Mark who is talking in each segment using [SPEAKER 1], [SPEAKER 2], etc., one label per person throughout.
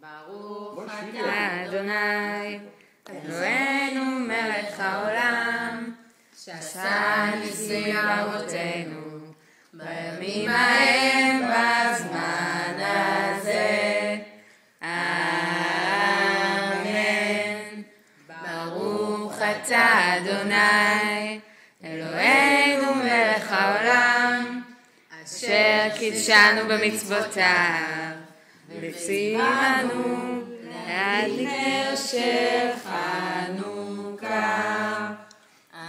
[SPEAKER 1] ברוך אתה אדוני, אלוהינו מלך העולם, שעשה ניסים לאבותינו, בימים ההם בזמן הזה. אמן. ברוך אתה אדוני, אלוהינו מלך העולם, אשר קידשנו במצוותיו, וציוונו להדליק נר של חנוכה. אמן.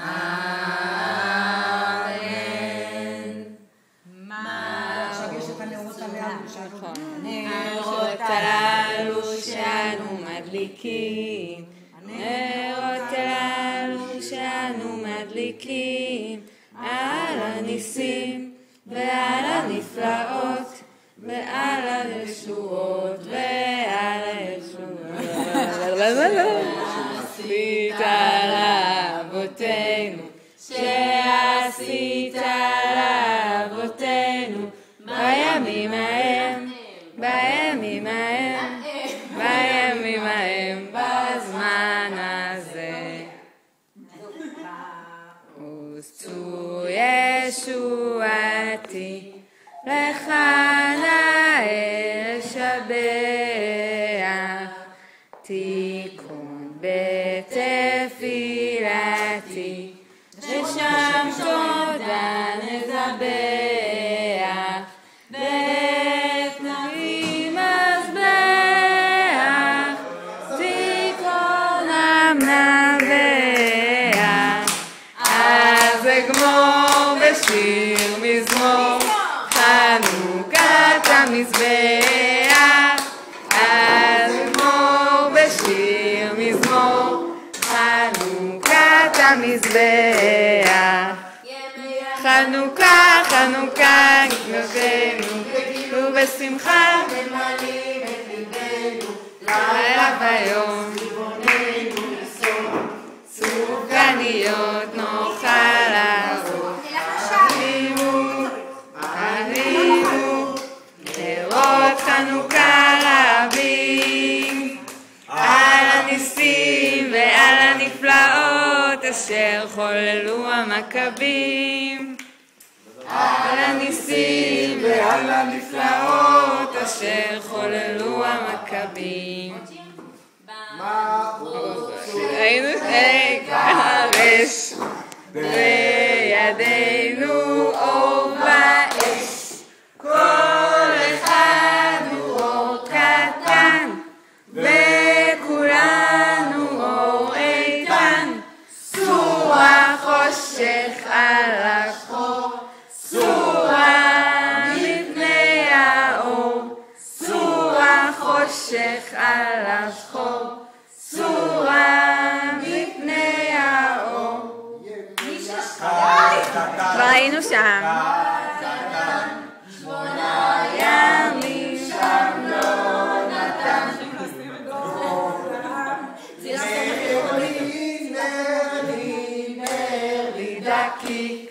[SPEAKER 2] עכשיו יש את הנרות הללו שאנו
[SPEAKER 1] הנרות הללו שאנו מדליקים, הנרות הללו שאנו מדליקים, על הניסים ועל הנפלאות ועל הישועות ועל הישועות שעשית לאבותינו, שעשית לאבותינו בימים ההם, בימים ההם, בימים ההם בזמן הזה. ושאו ישועתי לך נאה לשבח, תיקון בתפילתי, ושם תודה נזבח, ואת נביא מזבח, תיקונם נבח. אז אגמור בשיר מזמור חנוכת המזבח, אז אגמור בשיר מזמור חנוכת המזבח. חנוכה, חנוכה, נגנותינו, ובשמחה ממלאים את ליבנו, לילה ויום, צבעוננו נסור, סופגניות נאכל ארוך. אבינו, אבינו, נרות חנוכה רבים, על הניסים ועל הנפלאות אשר חוללו המכבים, על הניסים ועל הנפלאות אשר חוללו המכבים. ראינו אש בידינו אור ואש, כל אחד הוא אור קטן וכולנו אור איתן. סור החושך על החור, סורה מפני האור, סור החושך על השחור, סורה מפני האור. כבר היינו שם. 8 ימים שם לא נתן, נר לי דקיק,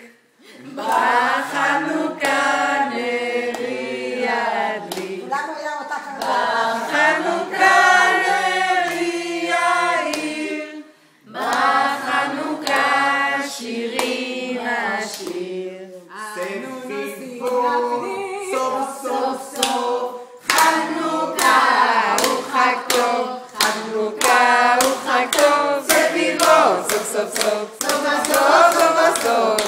[SPEAKER 1] בחנוכה נרי ידליק, בחנוכה נרי יאיר, בחנוכה שירים אשיר. אנו נוסיף סוף סוף, חנוכה הוא חג טוב, חנוכה הוא חג טוב, סביבו סוף סוף סוף, סוף הסוף, סוף הסוף,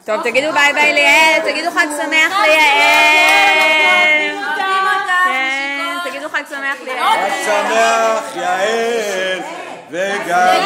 [SPEAKER 1] טוב, תגידו ביי ביי ליעל, תגידו חג שמח ליעל. תגידו חג שמח ליעל.
[SPEAKER 3] חג שמח יעל וגם